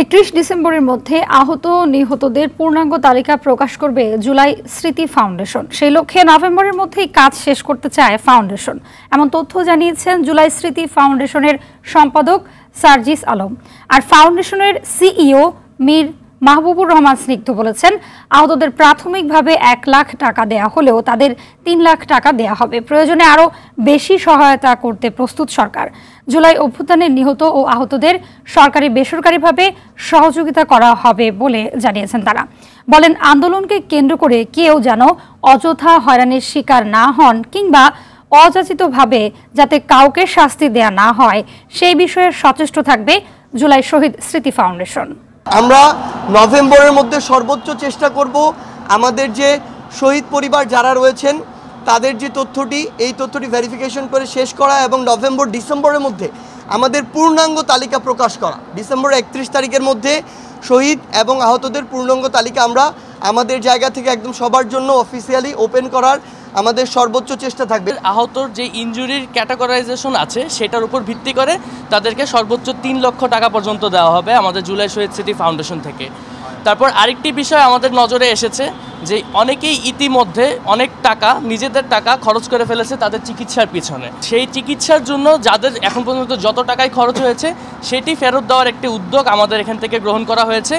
31 ডিসেম্বরের মধ্যে আহত নিহতদের পূর্ণাঙ্গ তালিকা প্রকাশ করবে জুলাই স্মৃতি ফাউন্ডেশন। সেই লক্ষ্যে নভেম্বরের মধ্যেই কাজ শেষ করতে চায় ফাউন্ডেশন, এমন তথ্য জানিয়েছেন জুলাই স্মৃতি ফাউন্ডেশনের সম্পাদক সার্জিস আলম। আর ফাউন্ডেশনের সিইও মীর মাহবুবুর রহমান স্নিগ্ধ বলেছেন, আহতদের প্রাথমিকভাবে 1 লাখ টাকা দেয়া হলেও তাদের 3 লাখ টাকা দেয়া হবে। প্রয়োজনে আরও বেশি সহায়তা করতে প্রস্তুত সরকার। জুলাই অভ্যুত্থানের নিহত ও আহতদের সরকারি বেসরকারিভাবে সহযোগিতা করা হবে বলে জানিয়েছেন তারা। বলেন, আন্দোলনকে কেন্দ্র করে কেউ যেন অযথা হয়রানির শিকার না হন কিংবা অযাচিতভাবে যাতে কাউকে শাস্তি দেয়া না হয় সেই বিষয়ে সচেষ্ট থাকবে জুলাই শহীদ স্মৃতি ফাউন্ডেশন। আমরা নভেম্বরের মধ্যে সর্বোচ্চ চেষ্টা করব আমাদের যে শহীদ পরিবার যারা রয়েছেন তাদের যে এই তথ্যটি ভেরিফিকেশন করে শেষ করা এবং ডিসেম্বরের মধ্যে আমাদের পূর্ণাঙ্গ তালিকা প্রকাশ করা। ডিসেম্বর 31 তারিখের মধ্যে শহীদ এবং আহতদের পূর্ণাঙ্গ তালিকা আমরা আমাদের জায়গা থেকে একদম সবার জন্য অফিসিয়ালি ওপেন করার আমাদের সর্বোচ্চ চেষ্টা থাকবে। আহতর যে ইনজুরির ক্যাটাগরাইজেশন আছে সেটার উপর ভিত্তি করে তাদেরকে সর্বোচ্চ 3 লক্ষ টাকা পর্যন্ত দেওয়া হবে আমাদের জুলাই শহীদ স্মৃতি ফাউন্ডেশন থেকে। তারপর আরেকটি বিষয় আমাদের নজরে এসেছে যে অনেকেই ইতিমধ্যে অনেক টাকা নিজেদের টাকা খরচ করে ফেলেছে তাদের চিকিৎসার পিছনে। সেই চিকিৎসার জন্য যাদের এখন পর্যন্ত যত টাকাই খরচ হয়েছে সেটি ফেরত দেওয়ার একটি উদ্যোগ আমাদের এখান থেকে গ্রহণ করা হয়েছে।